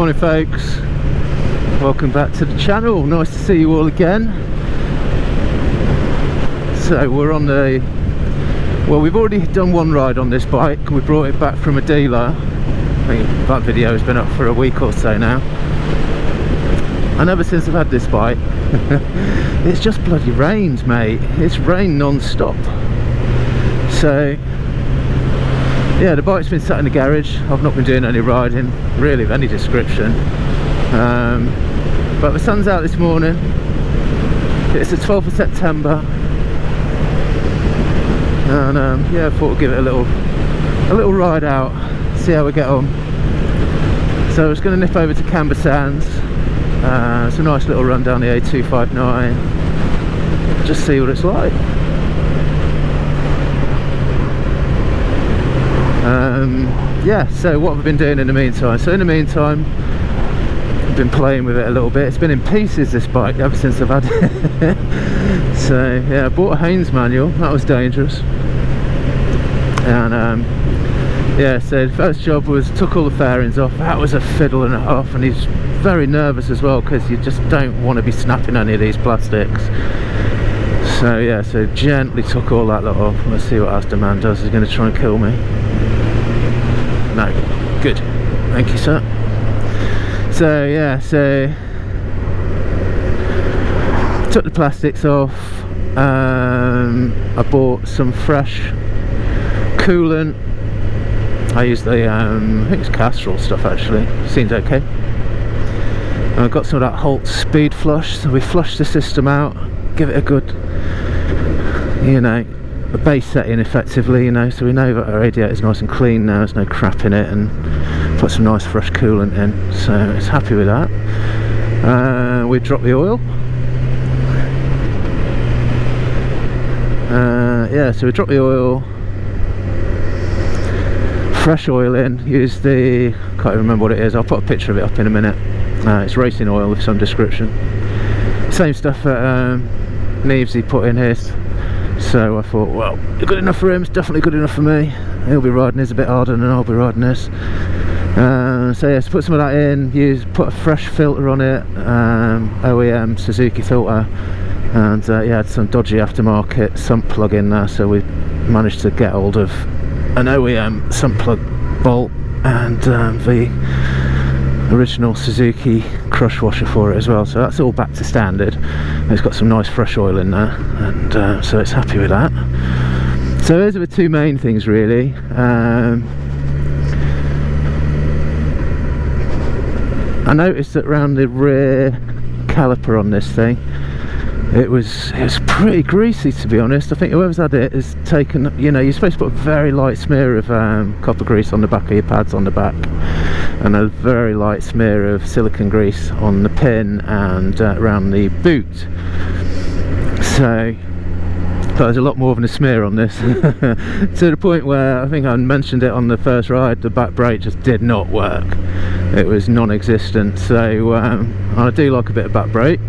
Morning folks, welcome back to the channel. Nice to see you all again. So we're on the, well, we've already done one ride on this bike. We brought it back from a dealer. I think that video has been up for a week or so now, and ever since I've had this bike it's just bloody rained, mate. It's rained non-stop. So yeah, the bike's been sat in the garage. I've not been doing any riding really of any description, but the sun's out this morning. It's the 12th of September, and yeah, I thought we'd give it a little ride out, see how we get on. So I was going to nip over to Camber Sands. It's a nice little run down the A259, just see what it's like. Yeah, so what have I been doing in the meantime? So in the meantime, I've been playing with it a little bit. It's been in pieces, this bike, ever since I've had it. So yeah, I bought a Haynes manual. That was dangerous. And yeah, so the first job was took all the fairings off. That was a fiddle and a half, and he's very nervous as well because you just don't want to be snapping any of these plastics. So yeah, so gently took all that lot off. Let's see what Asdaman does. He's going to try and kill me. No, good, thank you, sir. So yeah, so took the plastics off. I bought some fresh coolant. I used the I think it's Castrol stuff actually. Seems okay. And I got some of that Holt speed flush. So we flushed the system out, give it a good, you know, a base setting effectively, you know, so we know that our radiator is nice and clean now, there's no crap in it, and put some nice fresh coolant in, so it's happy with that. We dropped the oil. Yeah, so we dropped the oil, fresh oil in, use the, can't even remember what it is, I'll put a picture of it up in a minute. It's racing oil of some description. Same stuff that Nevesy put in his. So I thought, well, it's good enough for him, it's definitely good enough for me. He'll be riding his a bit harder than I'll be riding this. So yeah, so put some of that in, put a fresh filter on it, OEM Suzuki filter, and yeah, had some dodgy aftermarket sump plug in there, so we managed to get hold of an OEM sump plug bolt and the original Suzuki crush washer for it as well, so that's all back to standard. It's got some nice fresh oil in there, and so it's happy with that. So those are the two main things really. I noticed that around the rear caliper on this thing, it was pretty greasy, to be honest. I think whoever's had it has taken, you know, you're supposed to put a very light smear of copper grease on the back of your pads on the back, and a very light smear of silicone grease on the pin and around the boot. So there's a lot more than a smear on this. To the point where I think I mentioned it on the first ride, the back brake just did not work. It was non-existent. So I do like a bit of back brake,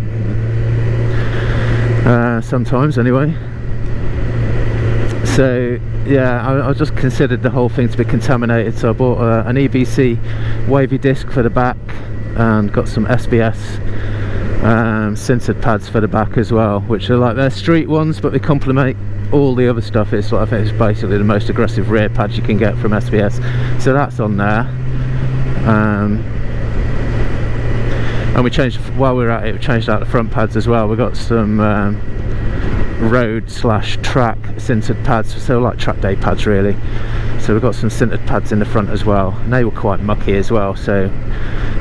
sometimes anyway. So yeah, I just considered the whole thing to be contaminated, so I bought an EBC wavy disc for the back and got some SBS sintered pads for the back as well, which are like, they're street ones but they complement all the other stuff. It's like, I think it's basically the most aggressive rear pads you can get from SBS, so that's on there. And we changed, while we were at it, we changed out the front pads as well. We got some road / track sintered pads, so like track day pads really. So we've got some sintered pads in the front as well, and they were quite mucky as well, so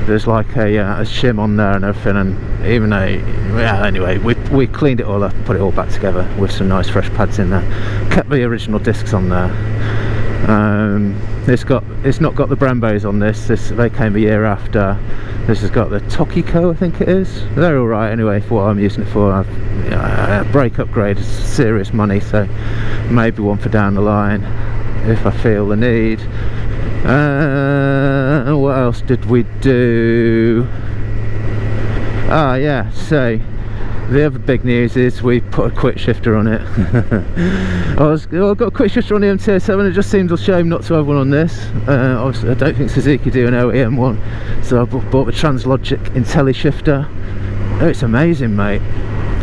there's like a shim on there and everything. And even though, yeah, anyway, we cleaned it all up, put it all back together with some nice fresh pads in there, kept the original discs on there. It's not got the Brembos on this. They came a year after. This has got the Tokiko, I think it is. They're all right anyway for what I'm using it for. Brake upgrade is serious money, so maybe one for down the line if I feel the need. What else did we do? Yeah, so the other big news is we put a quick shifter on it. I've got a quick shifter on the MT-07. It just seems a shame not to have one on this. Obviously I don't think Suzuki do an OEM one, so I bought the Translogic IntelliShifter. Oh, it's amazing, mate.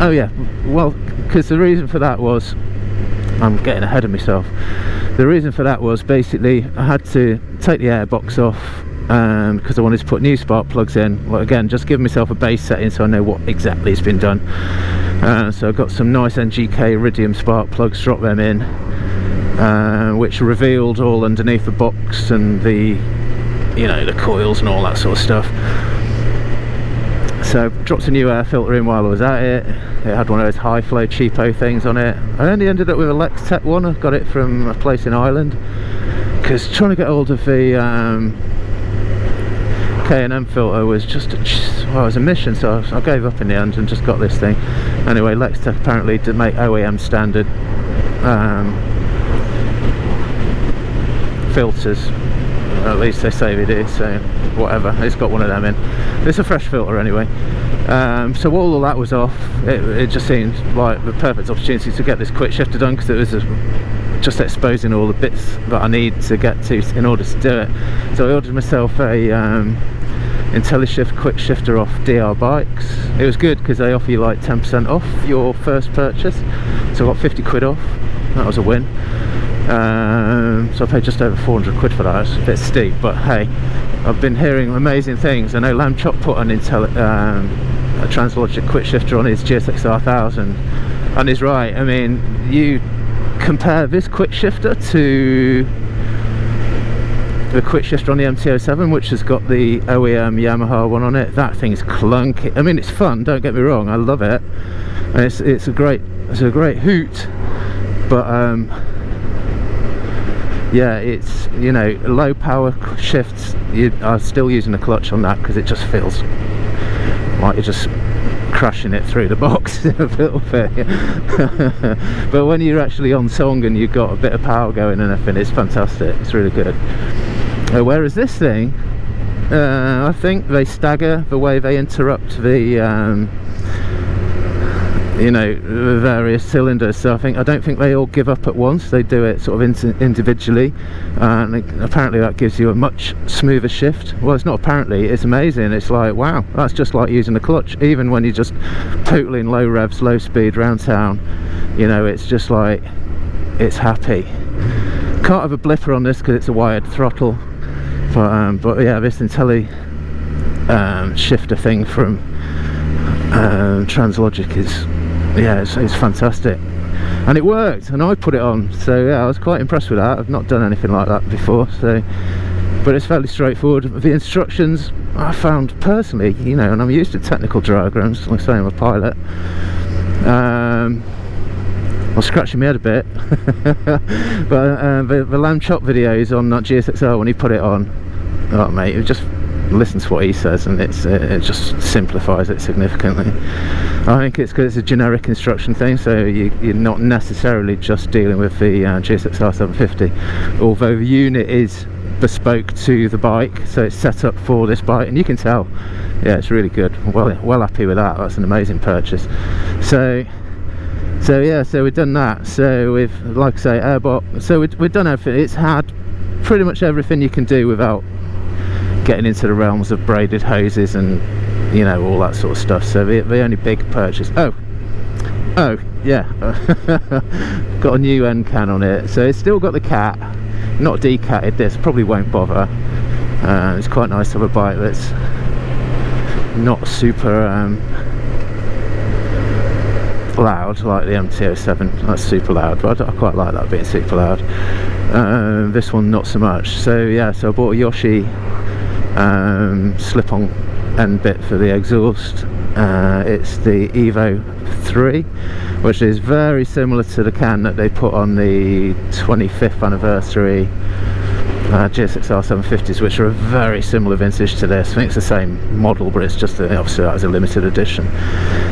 Oh yeah, well, because the reason for that was, I'm getting ahead of myself. The reason for that was basically I had to take the airbox off because I wanted to put new spark plugs in. Well, again, just give myself a base setting so I know what exactly has been done. So I got some nice NGK Iridium spark plugs, dropped them in, which revealed all underneath the box and the, you know, the coils and all that sort of stuff. So dropped a new air filter in while I was at it. It had one of those high flow cheapo things on it. I only ended up with a Lextech one. I got it from a place in Ireland, because trying to get hold of the K&M filter was just a mission, so I gave up in the end and just got this thing. Anyway, Lextech apparently did make OEM standard filters, at least they say they do, so whatever, it's got one of them in. It's a fresh filter anyway. So while all that was off, it just seemed like the perfect opportunity to get this quick shifter done, because it was just exposing all the bits that I need to get to in order to do it. So I ordered myself a IntelliShift quick shifter off DR Bikes. It was good because they offer you like 10% off your first purchase, so I got 50 quid off. That was a win. So I paid just over 400 quid for that. It's a bit steep, but hey, I've been hearing amazing things. I know Lamb Chop put an a Translogic quick shifter on his GSX-R1000, and he's right. I mean, you compare this quick shifter to the quick shifter on the MT-07, which has got the OEM Yamaha one on it. That thing's clunky. I mean, it's fun, don't get me wrong, I love it, and it's a great hoot, but yeah, it's, you know, low power shifts. You are still using a clutch on that because it just feels like you're just crashing it through the box a little bit. But when you're actually on song and you've got a bit of power going and everything, it's fantastic. It's really good. Whereas this thing, I think they stagger the way they interrupt the you know, the various cylinders, so I don't think they all give up at once. They do it sort of individually, and apparently that gives you a much smoother shift. Well, it's not apparently, it's amazing. It's like, wow, that's just like using a clutch, even when you're just totaling low revs, low speed round town. You know, it's just like, it's happy. Can't have a blipper on this because it's a wired throttle, but yeah, this Intelli shifter thing from Translogic is, yeah, it's fantastic, and it worked, and I put it on, so yeah, I was quite impressed with that. I've not done anything like that before, so, but it's fairly straightforward. The instructions I found personally, you know, and I'm used to technical diagrams, like I say, I'm a pilot, I was scratching my head a bit, but the Lamb Chop videos on that GSX-R, when he put it on, oh mate, it just, listen to what he says, and it just simplifies it significantly. I think it's because it's a generic instruction thing, so you're not necessarily just dealing with the GSX-R750, although the unit is bespoke to the bike, so it's set up for this bike, and you can tell, yeah, it's really good. Well happy with that. That's an amazing purchase. So yeah, so we've done that. So we've, like I say, airbox, so we've done everything. It's had pretty much everything you can do without getting into the realms of braided hoses and, you know, all that sort of stuff. So the only big purchase, oh yeah, got a new end can on it, so it's still got the cat, not decatted. This probably won't bother. It's quite nice to have a bike that's not super loud like the MT-07. That's super loud, but I quite like that being super loud. This one not so much. So yeah, so I bought a Yoshi slip-on end bit for the exhaust. It's the Evo 3, which is very similar to the can that they put on the 25th anniversary GSX-R750s, which are a very similar vintage to this. I think it's the same model, but it's just obviously that was a limited edition.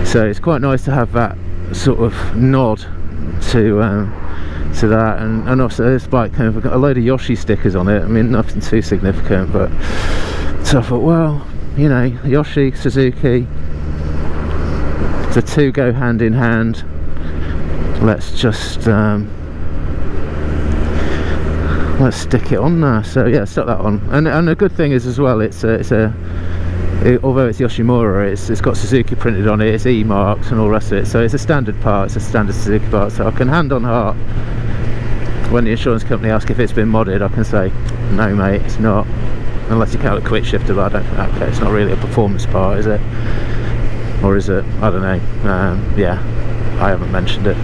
So it's quite nice to have that sort of nod to that, and also this bike kind of got a load of Yoshi stickers on it. I mean, nothing too significant, but so I thought, well, you know, Yoshi, Suzuki, the two go hand in hand. Let's just let's stick it on there. So yeah, stuck that on, and the good thing is as well, although it's Yoshimura, it's got Suzuki printed on it, it's E marks and all the rest of it, so it's a standard part, it's a standard Suzuki part, so I can hand on heart, when the insurance company asks if it's been modded, I can say, no mate, it's not, unless you count a quick shifter, but I don't think, okay, it's not really a performance part, is it? Or is it? I don't know. Yeah, I haven't mentioned it.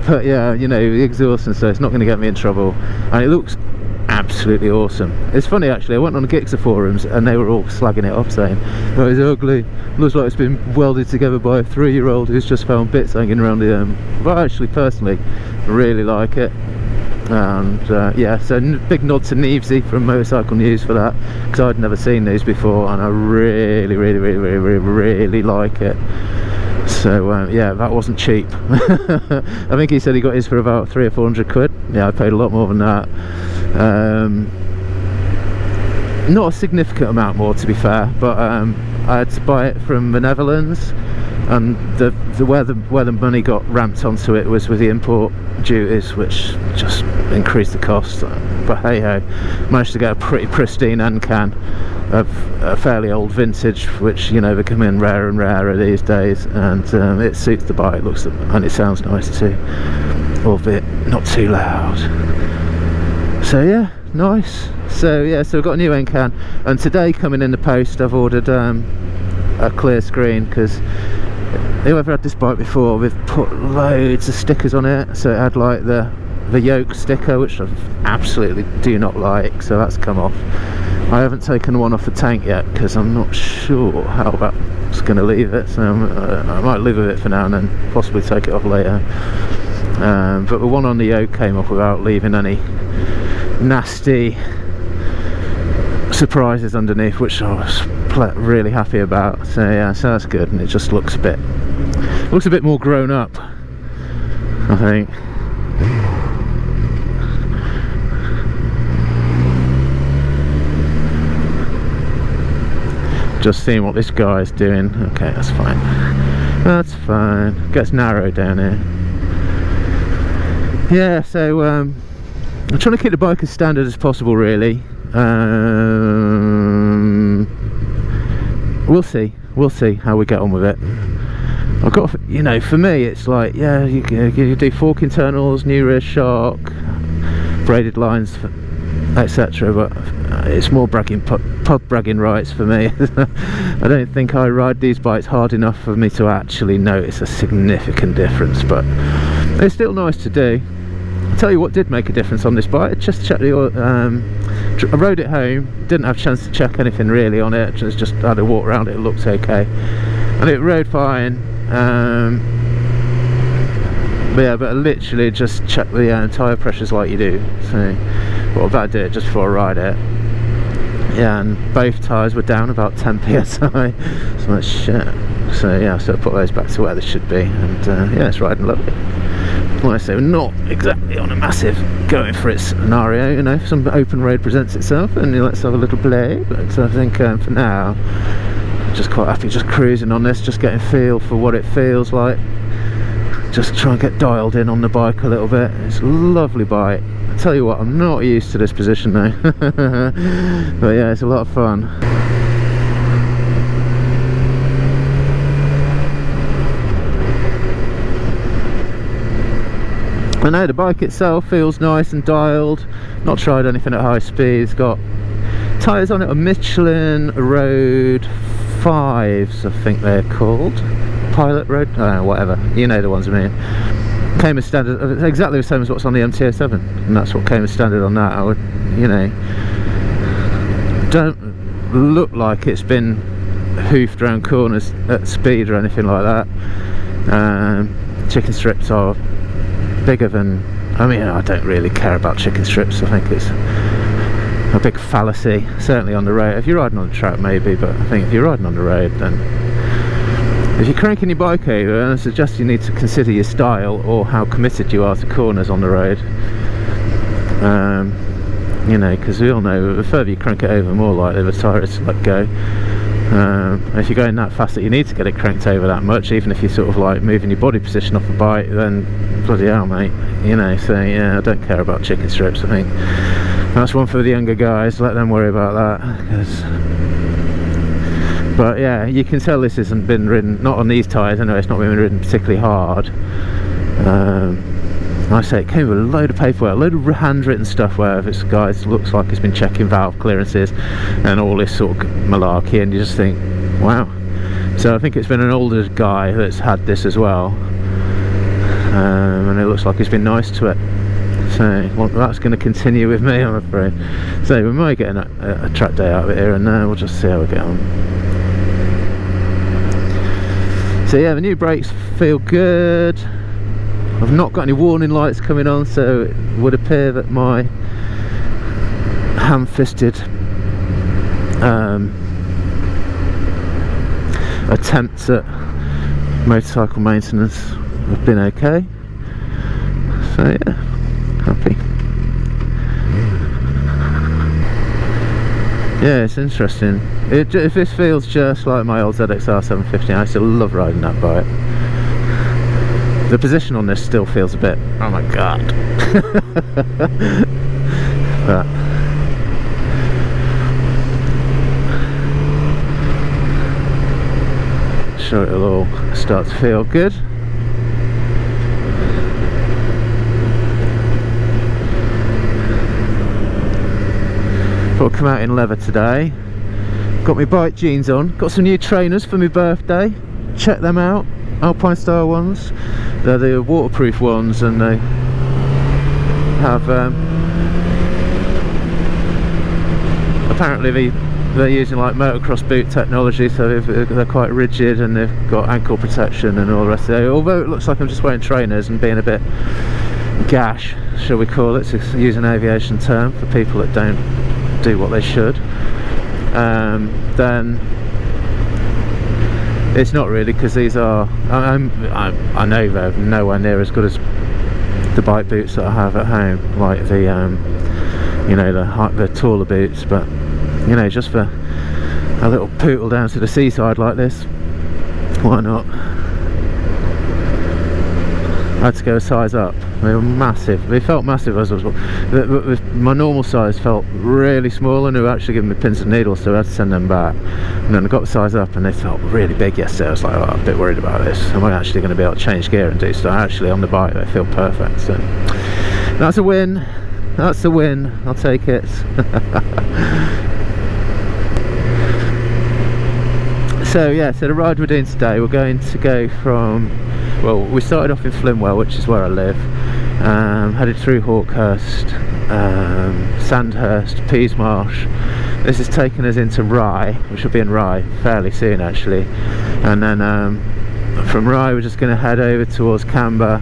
But yeah, you know, the exhaust and stuff, it's not going to get me in trouble, and it looks absolutely awesome. It's funny actually, I went on the Gixxer forums and they were all slagging it off, saying, oh, it's ugly, looks like it's been welded together by a 3-year-old who's just found bits hanging around the but I actually personally really like it. And yeah, so big nod to Nevesy from Motorcycle News for that, because I'd never seen these before and I really like it. So yeah, that wasn't cheap. I think he said he got his for about 300 or 400 quid. Yeah, I paid a lot more than that. Not a significant amount more, to be fair, but I had to buy it from the Netherlands, and where the money got ramped onto it was with the import duties, which just increased the cost. But hey ho, managed to get a pretty pristine end can of a fairly old vintage, which, you know, become in rarer and rarer these days, and it suits the bike, looks and it sounds nice too, albeit not too loud. So yeah, nice. So yeah, so we've got a new end can, and today coming in the post I've ordered a clear screen, because whoever had this bike before, we've put loads of stickers on it. So it had like the yoke sticker, which I absolutely do not like, so that's come off. I haven't taken one off the tank yet because I'm not sure how that's going to leave it, so I might leave it for now and then possibly take it off later. But the one on the yoke came off without leaving any nasty surprises underneath, which I was really happy about. So yeah, so that's good, and it just looks a bit more grown up, I think. Just seeing what this guy's doing. Okay, that's fine. That's fine. Gets narrow down here. Yeah, so I'm trying to keep the bike as standard as possible, really. We'll see how we get on with it. I've got, you know, for me it's like, yeah, you do fork internals, new rear shock, braided lines, etc., but it's more pub bragging rights for me. I don't think I ride these bikes hard enough for me to actually notice a significant difference, but it's still nice to do. I'll tell you what did make a difference on this bike. Just checked the oil. I rode it home, didn't have a chance to check anything really on it, just had a walk around it, looked okay, and it rode fine. But yeah, but I literally just checked the tyre pressures like you do. So well, I did it just before I ride it. Yeah, and both tyres were down about 10 psi, so that's shit. So yeah, so I put those back to where they should be, and yeah, it's riding lovely. Like I say, we're not exactly on a massive going for it scenario, you know. If some open road presents itself, and let's have a little play. But I think for now, just quite happy just cruising on this, just getting a feel for what it feels like. Just try and get dialed in on the bike a little bit. It's a lovely bike. I tell you what, I'm not used to this position though. But yeah, it's a lot of fun. I know the bike itself feels nice and dialed. Not tried anything at high speed. It's got tyres on it are Michelin Road 5s, I think they're called. Pilot Road, whatever, you know the ones I mean. Came as standard, exactly the same as what's on the MT-07, and that's what came as standard on that. I would, you know, don't look like it's been hoofed around corners at speed or anything like that. Chicken strips are bigger than, I mean, I don't really care about chicken strips. I think it's a big fallacy, certainly on the road. If you're riding on the track maybe, but I think if you're riding on the road, then if you're cranking your bike over, I suggest you need to consider your style or how committed you are to corners on the road. You know, because we all know the further you crank it over, more likely the tyre is to let go. If you're going that fast that you need to get it cranked over that much, even if you're sort of like moving your body position off the bike, then bloody hell, mate, you know. So yeah, I don't care about chicken strips. I think that's one for the younger guys, let them worry about that. But yeah, you can tell this hasn't been ridden, not on these tyres anyway, it's not been ridden particularly hard. Like I say, it came with a load of paperwork, a load of handwritten stuff where this guy looks like he's been checking valve clearances and all this sort of malarkey, and you just think, wow. So I think it's been an older guy that's had this as well, and it looks like he's been nice to it. So well, that's going to continue with me, I'm afraid. So we might get a track day out of it here and there, we'll just see how we get on. So yeah, the new brakes feel good. I've not got any warning lights coming on, so it would appear that my ham-fisted attempts at motorcycle maintenance have been okay. So yeah, happy. Yeah, it's interesting. If this feels just like my old ZX-R750, I still love riding that bike. The position on this still feels a bit, oh my god. But sure it'll all start to feel good. Thought I'd come out in leather today. Got my bike jeans on, got some new trainers for my birthday, check them out, Alpine style ones. They're the waterproof ones, and they have apparently they're using like motocross boot technology, so they're quite rigid and they've got ankle protection and all the rest of it. Although it looks like I'm just wearing trainers and being a bit gash, shall we call it, to use an aviation term for people that don't do what they should, then it's not really, because these are, I know they're nowhere near as good as the bike boots that I have at home, like the you know, the taller boots, but you know, just for a little pootle down to the seaside like this, why not? I had to go a size up. They were massive. They felt massive as I was. My normal size felt really small, and they were actually giving me pins and needles, so I had to send them back. And then I got the size up, and they felt really big yesterday. I was like, oh, I'm a bit worried about this. Am I actually going to be able to change gear and do stuff? Actually, on the bike, they feel perfect. So that's a win. That's a win. I'll take it. So yeah, so the ride we're doing today, we're going to go from, well, we started off in Flimwell, which is where I live, headed through Hawkhurst, Sandhurst, Peasmarsh. This is taking us into Rye, which will be in Rye fairly soon actually, and then from Rye we're just going to head over towards Camber.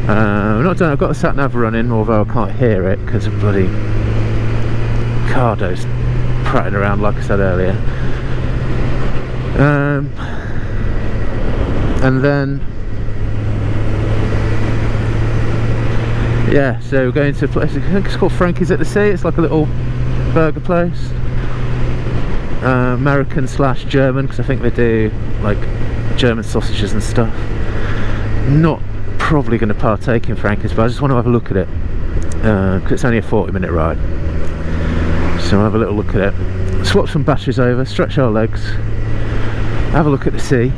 I'm not done, I've got the sat nav running, although I can't hear it because of bloody Cardo's prattling around like I said earlier. And then yeah, so we're going to a place, I think it's called Frankie's at the Sea. It's like a little burger place, American slash German, because I think they do like German sausages and stuff. Not probably going to partake in Frankie's, but I just want to have a look at it, because it's only a 40-minute ride, so I'll have a little look at it, swap some batteries over, stretch our legs, have a look at the sea,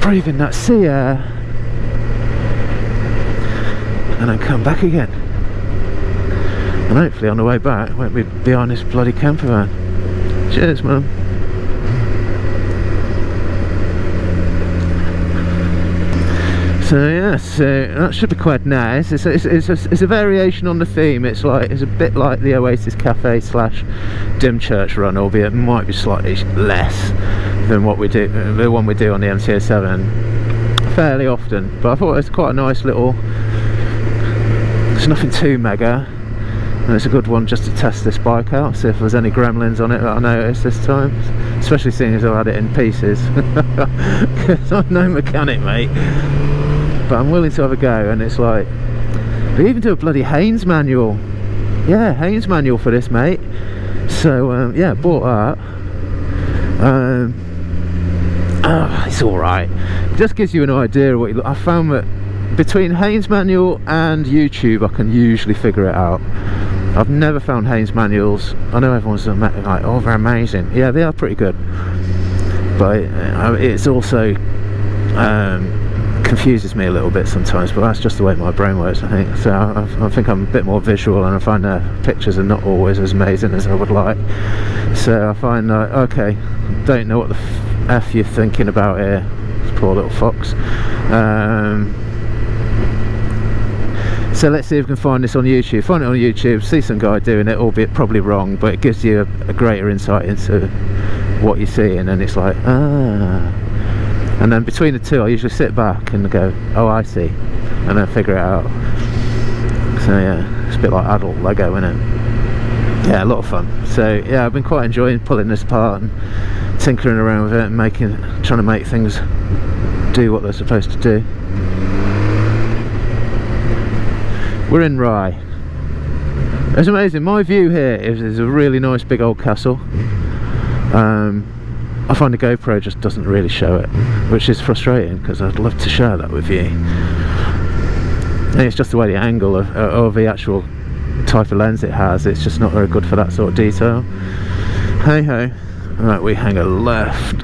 breathe in that sea air, and then come back again. And hopefully on the way back won't be behind this bloody camper van. Cheers, man. So yeah, so that should be quite nice. It's a variation on the theme. It's a bit like the Oasis Cafe slash Dymchurch run, albeit it might be slightly less than what we do, the one we do on the MT-07 fairly often. But I thought it was quite a nice little. It's nothing too mega, and it's a good one just to test this bike out, see if there's any gremlins on it that I noticed this time, especially seeing as I had it in pieces, because I'm no mechanic, mate. But I'm willing to have a go, and it's like they even do a bloody Haynes manual. Yeah, Haynes manual for this, mate. So yeah, bought that. It's alright. It just gives you an idea of what you look. I found that between Haynes manual and YouTube I can usually figure it out. I've never found Haynes manuals. I know everyone's like, oh, they're amazing. Yeah, they are pretty good, but it's also confuses me a little bit sometimes, but that's just the way my brain works, I think. So I think I'm a bit more visual, and I find pictures are not always as amazing as I would like. So I find okay, don't know what the F you're thinking about here, poor little fox. So let's see if we can find this on YouTube. Find it on YouTube, see some guy doing it, albeit probably wrong, but it gives you a greater insight into what you see, and then it's like, and then between the two I usually sit back and go, oh, I see, and then figure it out. So yeah, it's a bit like adult Lego, isn't it? Yeah, a lot of fun. So yeah, I've been quite enjoying pulling this apart and tinkering around with it and trying to make things do what they're supposed to do. We're in Rye. It's amazing. My view here is a really nice big old castle. I find the GoPro just doesn't really show it, which is frustrating because I'd love to share that with you. And it's just the way the angle of the actual type of lens it has, it's just not very good for that sort of detail. Hey ho. Right, we hang a left.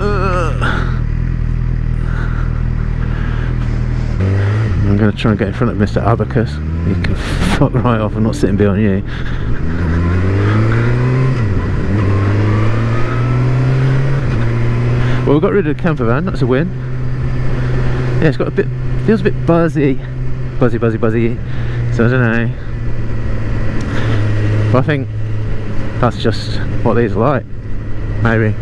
I'm going to try and get in front of Mr. Abacus. You can fuck right off, I'm not sitting behind you. Well, we got rid of the camper van, that's a win. Yeah, it's got feels a bit buzzy. Buzzy. So I don't know. But I think that's just what these are like. Maybe.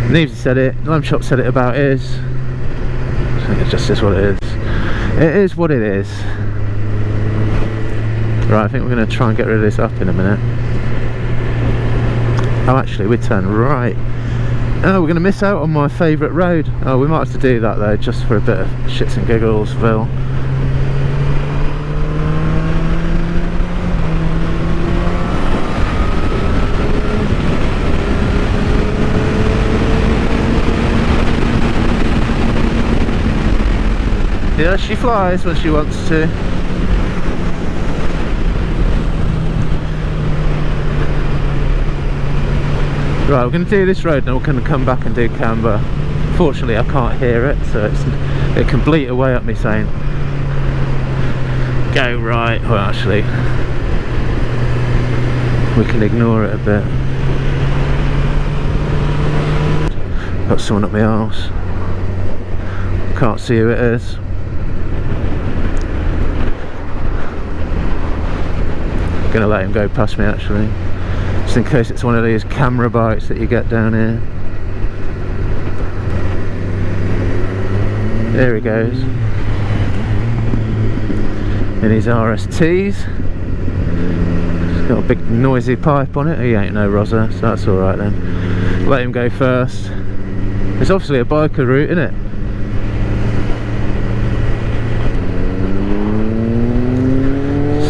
Neves said it, Lamb Chop said it about his. I think it just is what it is. It is what it is. Right, I think we're going to try and get rid of this up in a minute. Oh, actually, we turn right. Oh, we're going to miss out on my favourite road. Oh, we might have to do that though, just for a bit of shits and gigglesville. Yeah, she flies when she wants to. Right, we're going to do this road and we're going to come back and do Camber. Fortunately I can't hear it, so it can bleat away at me saying go right. Well, actually we can ignore it a bit. Got someone up my arse. Can't see who it is. Gonna let him go past me actually, just in case it's one of these camera bites that you get down here. There he goes in his RSTs. He's got a big noisy pipe on it. He ain't no Rosa, so that's alright then. Let him go first. It's obviously a biker route, isn't it?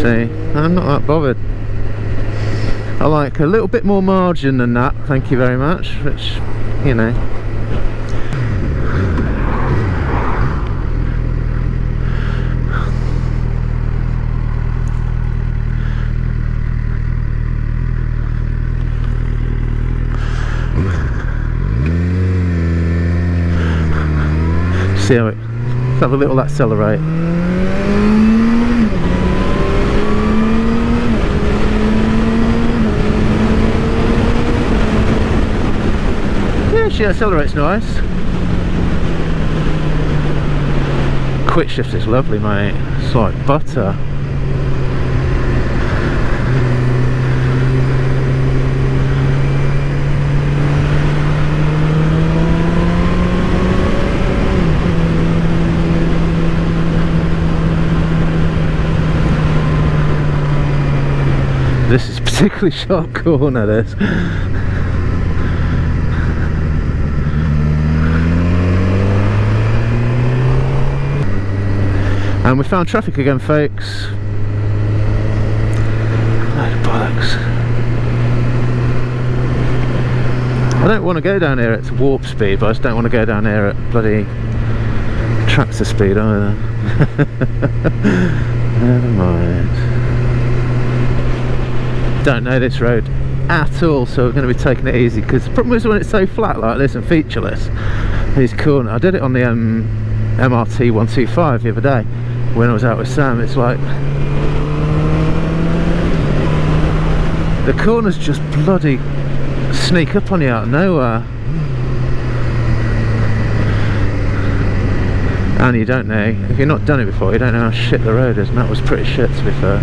See, I'm not that bothered. I like a little bit more margin than that, thank you very much, which, you know. See how let's have a little accelerate. She accelerates nice. Quick shift is lovely, mate. It's like butter. This is a particularly sharp corner, this. And we found traffic again, folks. Load of bollocks. I don't want to go down here at warp speed, but I just don't want to go down here at bloody tractor speed either. Never mind. Don't know this road at all, so we're going to be taking it easy, because the problem is when it's so flat like this and featureless, these corners. I did it on the MRT 125 the other day when I was out with Sam. It's like the corners just bloody sneak up on you out of nowhere, and you don't know, if you've not done it before, you don't know how shit the road is, and that was pretty shit, to be fair.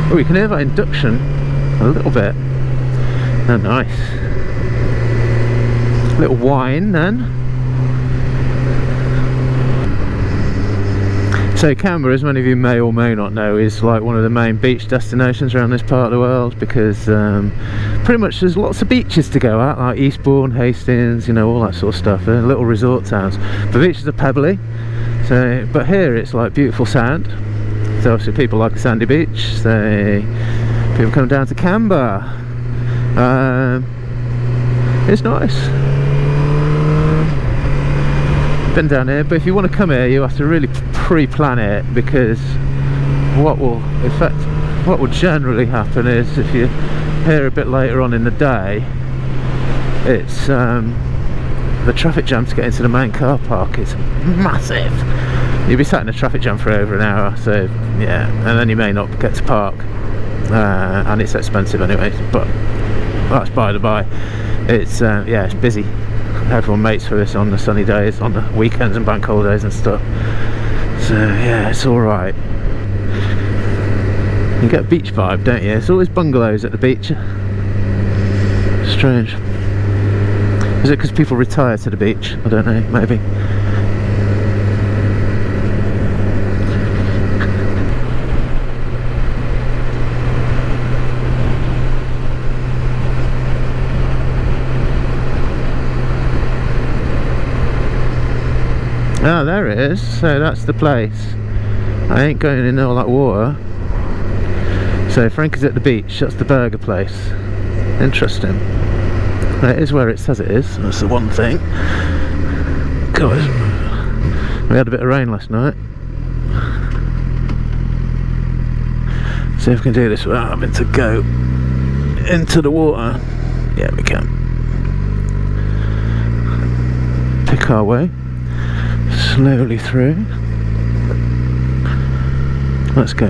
Oh, you can hear that induction a little bit. Oh, nice. A little whine then. So Camber, as many of you may or may not know, is like one of the main beach destinations around this part of the world, because pretty much there's lots of beaches to go at, like Eastbourne, Hastings, you know, all that sort of stuff. They're little resort towns. The beaches are pebbly, so, but here it's like beautiful sand. So obviously people like a sandy beach, so people come down to Camber. It's nice. Been down here, but if you want to come here, you have to really pre-plan it, because what will generally happen is, if you're here a bit later on in the day, it's the traffic jam to get into the main car park is massive. You'll be sat in a traffic jam for over an hour, so yeah, and then you may not get to park, and it's expensive anyway, but that's by the by. It's yeah, it's busy. Everyone mates for this on the sunny days, on the weekends and bank holidays and stuff, so yeah, it's alright. You get a beach vibe, don't you? It's always bungalows at the beach. Strange. Is it because people retire to the beach? I don't know, maybe. Ah, there it is. So that's the place. I ain't going in all that water. So Frankie's at the beach. That's the burger place. Interesting. It is where it says it is. That's the one thing. God, we had a bit of rain last night. See if we can do this without having to go into the water. Yeah, we can. Pick our way slowly through. Let's go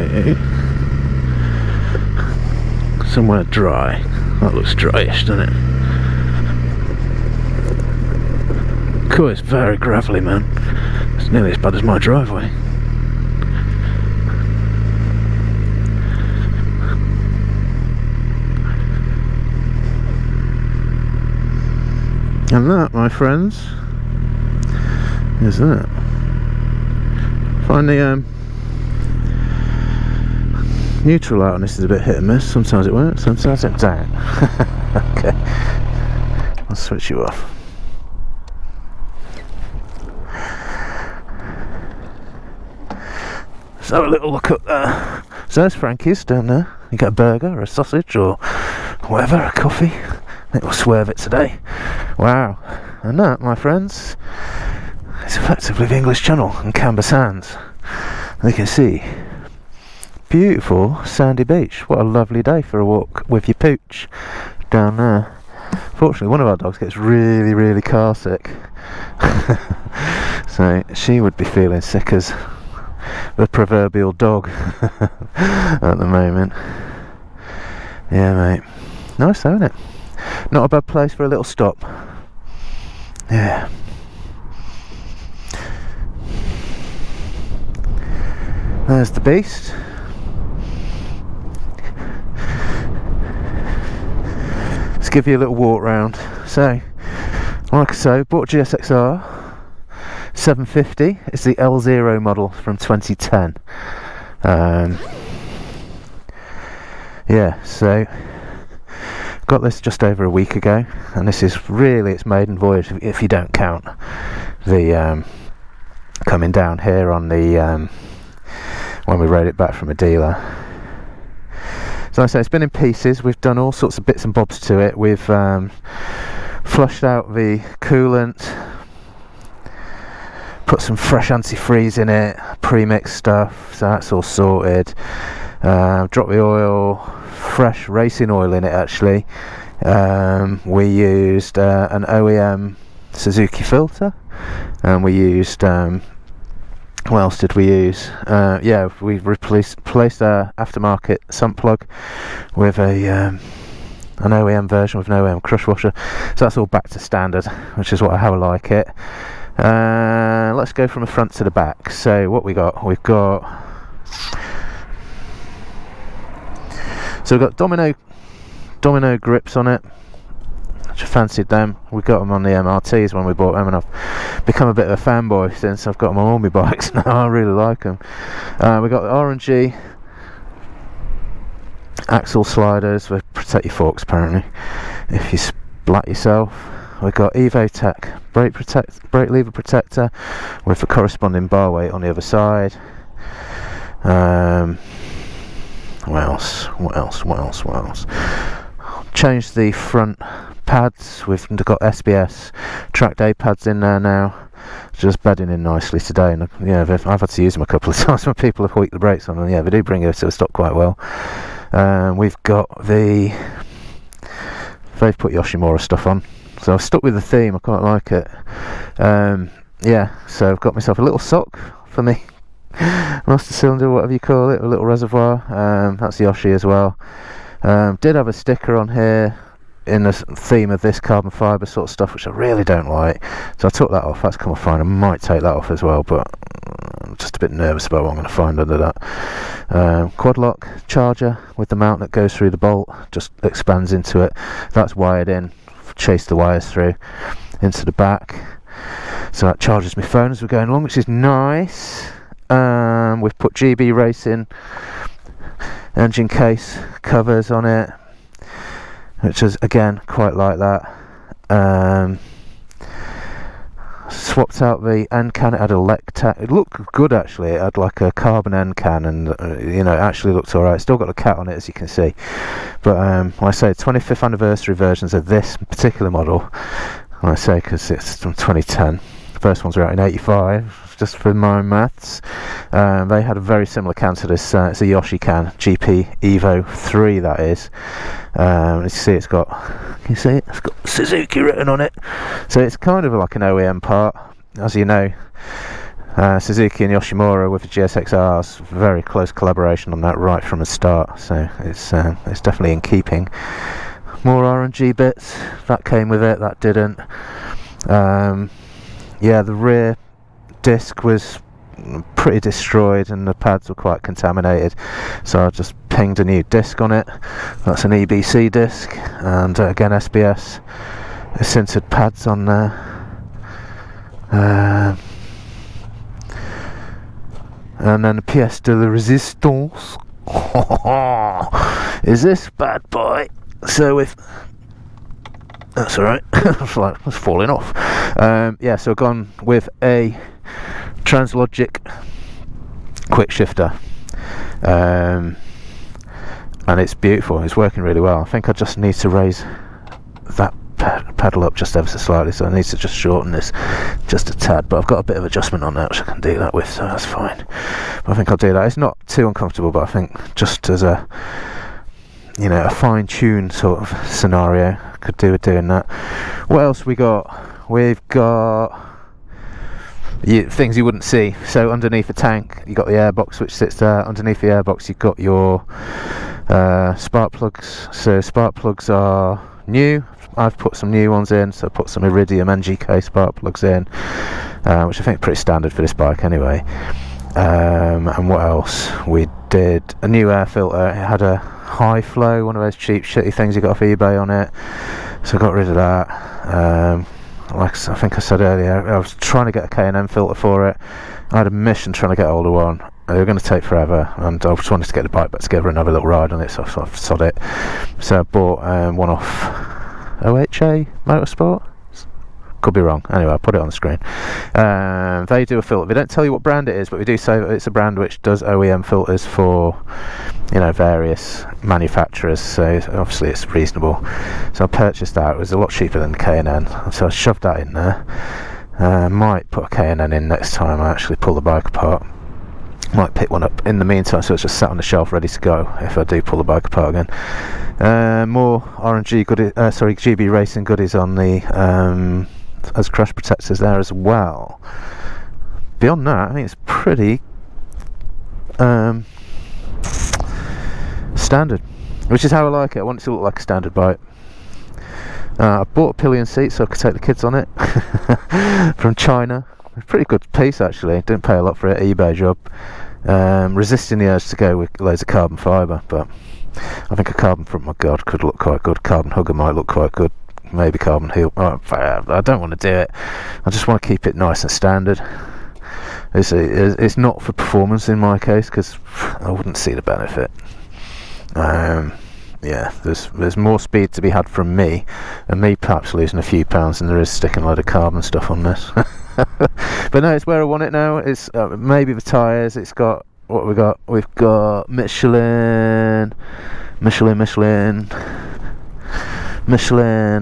somewhere dry. That looks dryish, doesn't it? Cool, it's very gravelly, man. It's nearly as bad as my driveway. And that, my friends, is that. Find the neutral out on this is a bit hit and miss. Sometimes it works, sometimes it don't. Okay, I'll switch you off. Let's have a little look up there. So there's Frankie's down there. You get a burger or a sausage or whatever, a coffee. I think we'll swerve it today. Wow. And that, my friends, is effectively the English Channel and Camber Sands. And you can see beautiful sandy beach. What a lovely day for a walk with your pooch down there. Fortunately, one of our dogs gets really, really car sick. So she would be feeling sick as the proverbial dog at the moment. Yeah, mate. Nice though, isn't it? Not a bad place for a little stop. Yeah. There's the beast. Let's give you a little walk round. So, like I say, bought GSX-R750. It's the L0 model from 2010. Yeah, so got this just over a week ago, and this is really its maiden voyage if you don't count the coming down here on the when we rode it back from a dealer. So like I say, it's been in pieces. We've done all sorts of bits and bobs to it. We've flushed out the coolant, put some fresh antifreeze in it, pre-mixed stuff, so that's all sorted. Dropped the oil, fresh racing oil in it actually. We used an OEM Suzuki filter, and we used what else did we use? Yeah, we replaced our aftermarket sump plug with an OEM version with an OEM crush washer, so that's all back to standard, which is how I like it. Let's go from the front to the back. So what we've got domino grips on it. I fancied them. We got them on the MRTs when we bought them, and I've become a bit of a fanboy since I've got them on all my bikes now. I really like them. We got the R&G axle sliders with protect your forks apparently if you splat yourself. We got Evotech brake lever protector with the corresponding bar weight on the other side. What else? Changed the front pads. We've got SBS tracked A pads in there now, just bedding in nicely today, and yeah, I've had to use them a couple of times when people have hoiked the brakes on them. Yeah, they do bring it to a stop quite well. We've got they've put Yoshimura stuff on, so I've stuck with the theme. I quite like it. Yeah, so I've got myself a little sock for me master cylinder, whatever you call it, a little reservoir. That's Yoshi as well. Did have a sticker on here in the theme of this carbon fibre sort of stuff, which I really don't like, so I took that off. That's come off fine. I might take that off as well, but I'm just a bit nervous about what I'm going to find under that. Quad lock charger with the mount that goes through the bolt, just expands into it. That's wired in, chase the wires through into the back, so that charges my phone as we're going along, which is nice. We've put GB Racing engine case covers on it, which is again quite like that. Swapped out the end can. It had a Lectac. It looked good actually. It had like a carbon end can, and it actually looked alright. Still got a cat on it, as you can see, but like I say, 25th anniversary versions of this particular model, like I say, because it's from 2010. The first ones were out in 85, just for my maths. They had a very similar can to this. It's a Yoshi can, GP Evo 3 that is. You see it's got, can you see it? It's got Suzuki written on it, so it's kind of like an OEM part, as you know. Suzuki and Yoshimura with the GSX-R's, very close collaboration on that right from the start, so it's definitely in keeping. More R&G bits that came with it, that didn't. Yeah, the rear disc was pretty destroyed and the pads were quite contaminated, so I just pinged a new disc on it. That's an EBC disc, and again SBS sintered pads on there. And then the pièce de la résistance is this bad boy. So if that's alright, it's falling off. Yeah, so I've gone with a Translogic quick shifter, and it's beautiful. It's working really well. I think I just need to raise that pedal up just ever so slightly, so I need to just shorten this just a tad, but I've got a bit of adjustment on that which I can do that with, so that's fine. But I think I'll do that. It's not too uncomfortable, but I think just as a you know, a fine-tuned sort of scenario. Could do with doing that. What else we got? We've got things you wouldn't see. So underneath the tank, you got the airbox which sits there. Underneath the airbox, you've got your spark plugs. So spark plugs are new. I've put some new ones in. So I put some Iridium NGK spark plugs in, which I think are pretty standard for this bike anyway. And what else? We did a new air filter. It had a high flow, one of those cheap shitty things you got off eBay on it, so I got rid of that. Like I think I said earlier, I was trying to get a K&M filter for it. I had a mission trying to get hold of one. They were going to take forever, and I just wanted to get the bike back together and have a little ride on it, so I sort of sod it. So I bought one off OHA Motorsport. Could be wrong. Anyway, I'll put it on the screen. They do a filter. They don't tell you what brand it is, but we do say that it's a brand which does OEM filters for, you know, various manufacturers. So obviously it's reasonable. So I purchased that. It was a lot cheaper than the K&N, so I shoved that in there. Might put a K&N in next time I actually pull the bike apart. Might pick one up in the meantime, so it's just sat on the shelf ready to go if I do pull the bike apart again. More RNG goodies, GB Racing goodies on the as crash protectors there as well. Beyond that, I think it's pretty standard, which is how I like it. I want it to look like a standard bike. I bought a pillion seat so I could take the kids on it from China. A pretty good piece actually. Didn't pay a lot for it. eBay job. Resisting the urge to go with loads of carbon fibre, but I think a carbon front, my god, could look quite good. Carbon hugger might look quite good. Maybe carbon heel. Oh, I don't want to do it. I just want to keep it nice and standard. It's not for performance in my case, because I wouldn't see the benefit. Yeah, there's more speed to be had from me, and me perhaps losing a few pounds than there is sticking a load of carbon stuff on this. But no, it's where I want it now. It's maybe the tyres. It's got what have we got. We've got Michelin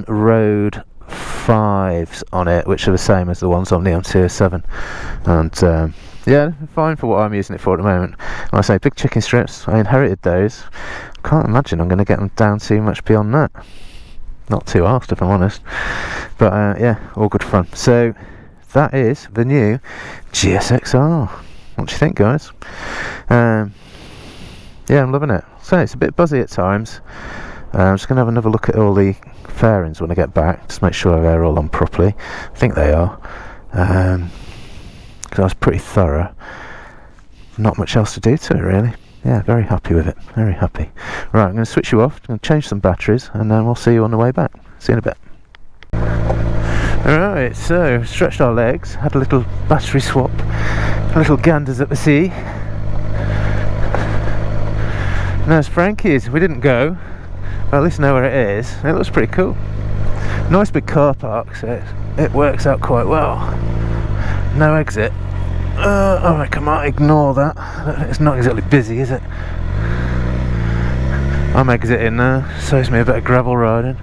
Road 5s on it, which are the same as the ones on the M207, and yeah, fine for what I'm using it for at the moment. When I say big chicken strips, I inherited those. Can't imagine I'm going to get them down too much beyond that. Not too arsed if I'm honest, but yeah, all good fun. So that is the new GSX-R. What do you think, guys? Yeah, I'm loving it. So it's a bit buzzy at times. I'm just going to have another look at all the fairings when I get back, just make sure they're all on properly. I think they are, because I was pretty thorough. Not much else to do to it really. Yeah, very happy with it, very happy. Right, I'm going to switch you off, I'm going to change some batteries, and then we'll see you on the way back. See you in a bit. Alright, so stretched our legs, had a little battery swap, a little ganders at the sea. And there's Frankie's. We didn't go, but at least know where it is. It looks pretty cool. Nice big car park, so it works out quite well. No exit. Oh, I might ignore that. It's not exactly busy, is it? I'm exiting now. Saves me a bit of gravel riding.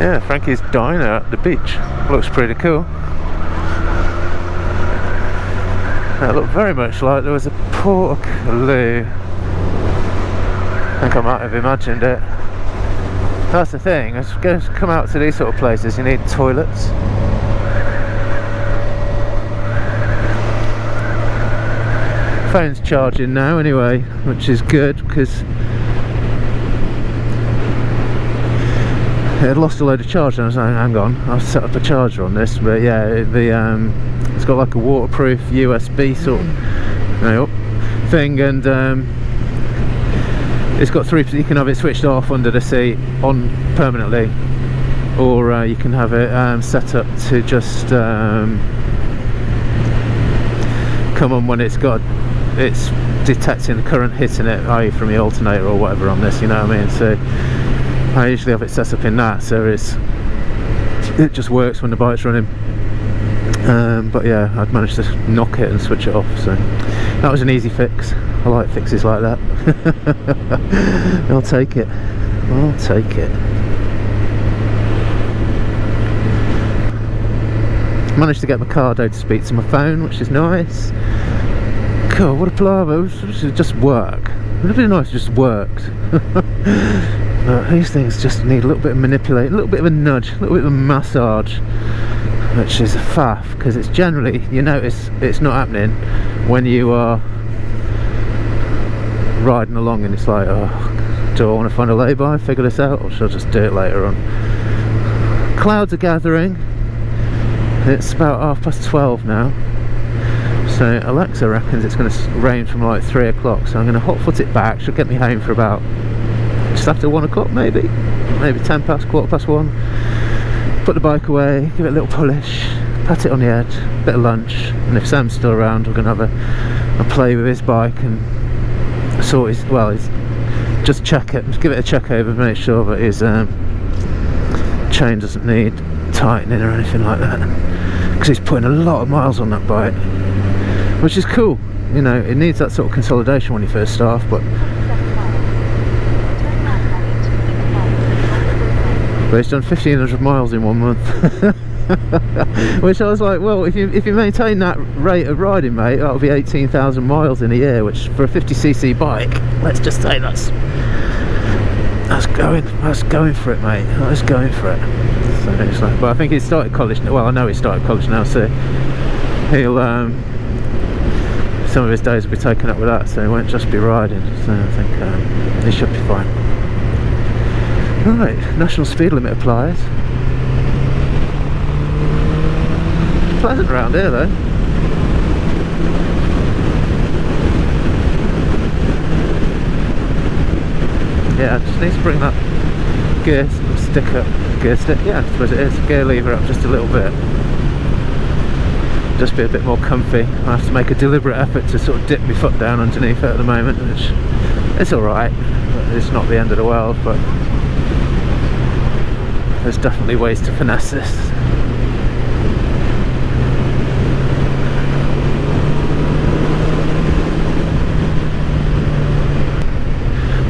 Yeah, Frankie's diner at the beach. Looks pretty cool. It looked very much like there was a portaloo. I think I might have imagined it. That's the thing, as you come out to these sort of places, you need toilets. Phone's charging now anyway, which is good, because it had lost a load of charge, and I was like, hang on, I'll set up a charger on this. But yeah, it's got like a waterproof USB sort of thing, and it's got three. You can have it switched off under the seat on permanently, or you can have it set up to just come on when it's detecting the current hitting it, i.e. from the alternator or whatever on this, you know what I mean? So I usually have it set up in that, so it just works when the bike's running. But yeah, I'd managed to knock it and switch it off, so that was an easy fix. I like fixes like that. I'll take it. I'll take it. Managed to get Mikado to speak to my phone, which is nice. Cool, what a palaver. It should just work. It would have been nice if it just worked. But these things just need a little bit of manipulate, a little bit of a nudge, a little bit of a massage, which is a faff, because it's generally, you notice it's not happening when you are riding along and it's like, oh, do I want to find a lay-by, figure this out, or should I just do it later on? Clouds are gathering. It's about 12:30 now. So Alexa reckons it's going to rain from like 3 o'clock, so I'm going to hot foot it back. Should get me home for about just after 1 o'clock, maybe 10 past, 1:15. Put the bike away, give it a little polish, pat it on the head, bit of lunch, and if Sam's still around, we're going to have a play with his bike and sort his, well, just check it, just give it a check over, make sure that his chain doesn't need tightening or anything like that, because he's putting a lot of miles on that bike, which is cool. You know, it needs that sort of consolidation when you first start off, but he's done 1,500 miles in 1 month. Which I was like, well, if you maintain that rate of riding, mate, that'll be 18,000 miles in a year, which for a 50cc bike, let's just say that's going for it, mate. That's going for it. So it's like, but I think he's started college. Well, I know he's started college now, so he'll some of his days will be taken up with that, so he won't just be riding. So I think he should be fine. Right, national speed limit applies. Pleasant around here though. Yeah, I just need to bring that gear stick, yeah, I suppose it is, gear lever up just a little bit. Just be a bit more comfy. I have to make a deliberate effort to sort of dip my foot down underneath it at the moment, which it's alright. It's not the end of the world, but there's definitely ways to finesse this.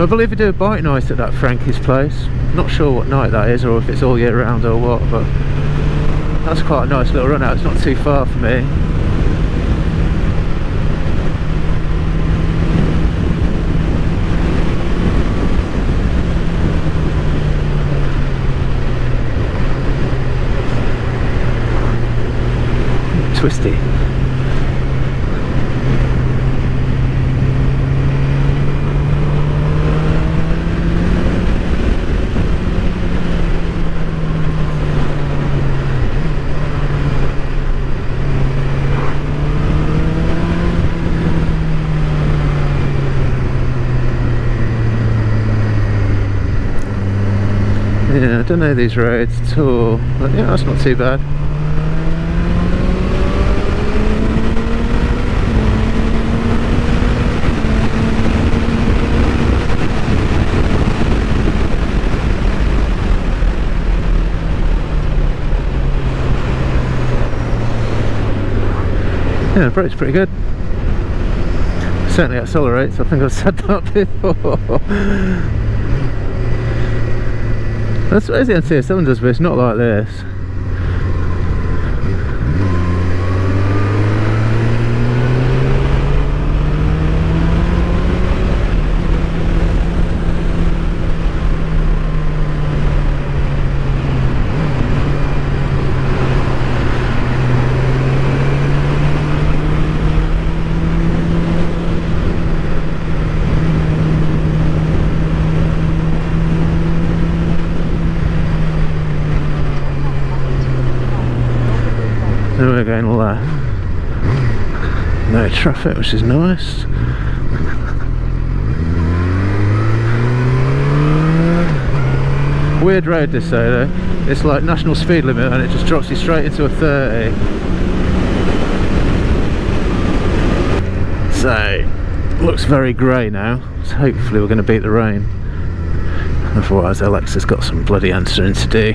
I believe we do a bike night at that Frankie's place. Not sure what night that is, or if it's all year round or what, but that's quite a nice little run out. It's not too far for me. Twisty. Yeah, I don't know these roads at all, but yeah, that's not too bad. Yeah, the brake's pretty good. Certainly accelerates, I think I've said that before. That's what the NCS7 does, but it's not like this. So we're going left. No traffic, which is nice. Weird road this though. It's like national speed limit and it just drops you straight into a 30. So, looks very grey now. So hopefully we're going to beat the rain. Otherwise Alexa's got some bloody answering to do.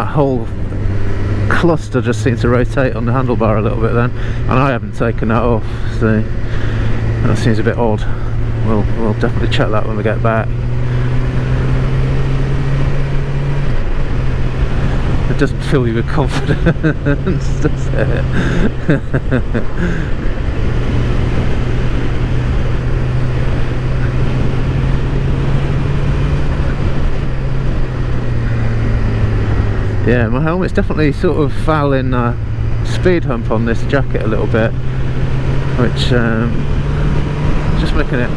that whole cluster just seemed to rotate on the handlebar a little bit then, and I haven't taken that off, so that seems a bit odd. We'll definitely check that when we get back. It doesn't fill you with confidence, does it? Yeah, my helmet's definitely sort of fouling speed hump on this jacket a little bit, which just making it,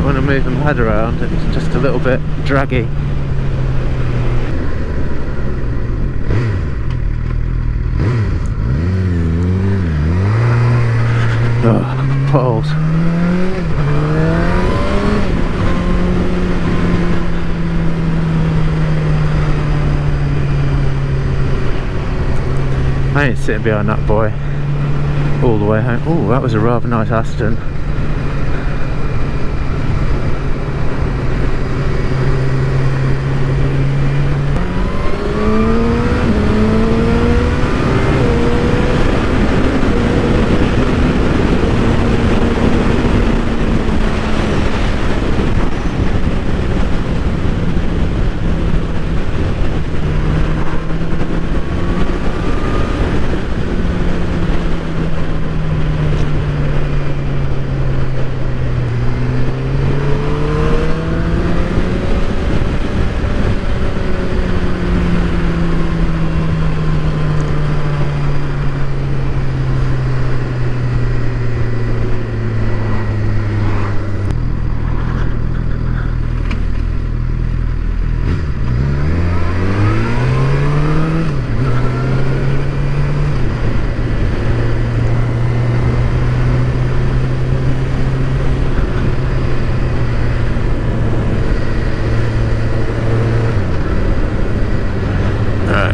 when I'm moving my head around, it's just a little bit draggy. Oh, potholes. I ain't sitting behind that boy all the way home. Oh, that was a rather nice Aston.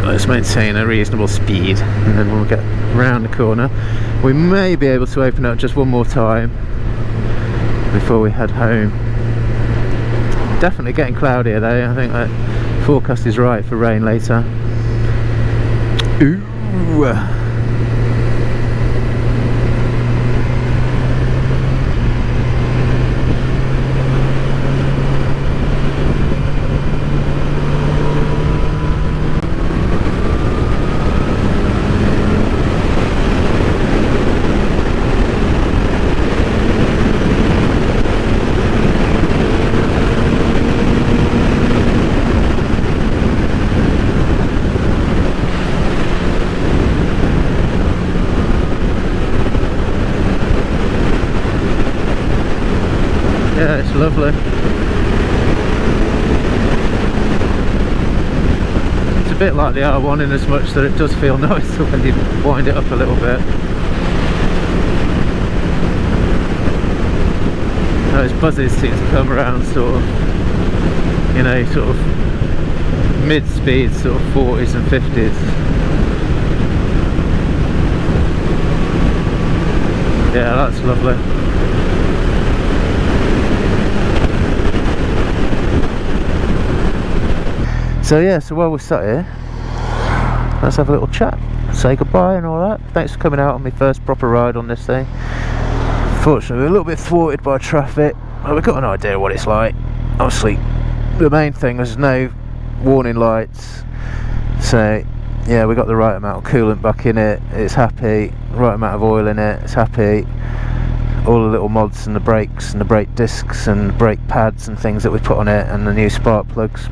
Let's maintain a reasonable speed, and then we'll get round the corner. We may be able to open up just one more time before we head home. Definitely getting cloudier though. I think that forecast is right for rain later. Ooh. Yeah, it's lovely. It's a bit like the R1 in as much that it does feel nice when you wind it up a little bit. Those buzzes seem to come around sort of, you know, sort of mid-speed, sort of 40s and 50s. Yeah, that's lovely. So yeah, so while we're sat here, let's have a little chat, say goodbye and all that. Thanks for coming out on my first proper ride on this thing. Fortunately, we're a little bit thwarted by traffic, but we've got an idea what it's like. Obviously, the main thing is no warning lights, so yeah, we got the right amount of coolant back in it, it's happy, right amount of oil in it, it's happy. All the little mods and the brakes and the brake discs and brake pads and things that we put on it, and the new spark plugs,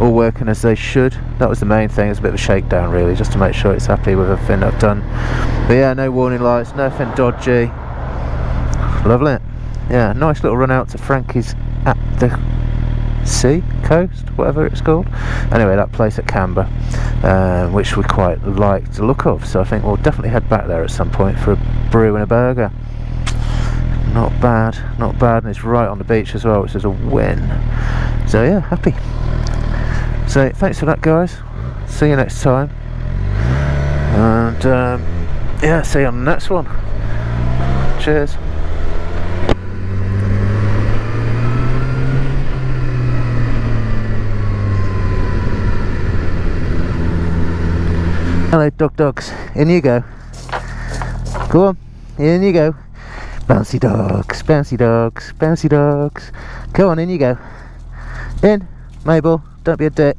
all working as they should. That was the main thing. It was a bit of a shakedown really, just to make sure it's happy with everything I've done. But yeah, no warning lights, nothing dodgy. Lovely. Yeah, nice little run out to Frankie's at the sea coast, whatever it's called. Anyway, that place at Camber, which we quite liked the look of, so I think we'll definitely head back there at some point for a brew and a burger. Not bad, not bad, and it's right on the beach as well, which is a win. So yeah, happy. So thanks for that, guys. See you next time, and yeah, see you on the next one. Cheers. Hello, dogs. In you go. Go on, in you go. Bouncy dogs, bouncy dogs, bouncy dogs. Go on, in you go. In, Mabel, don't be a dick.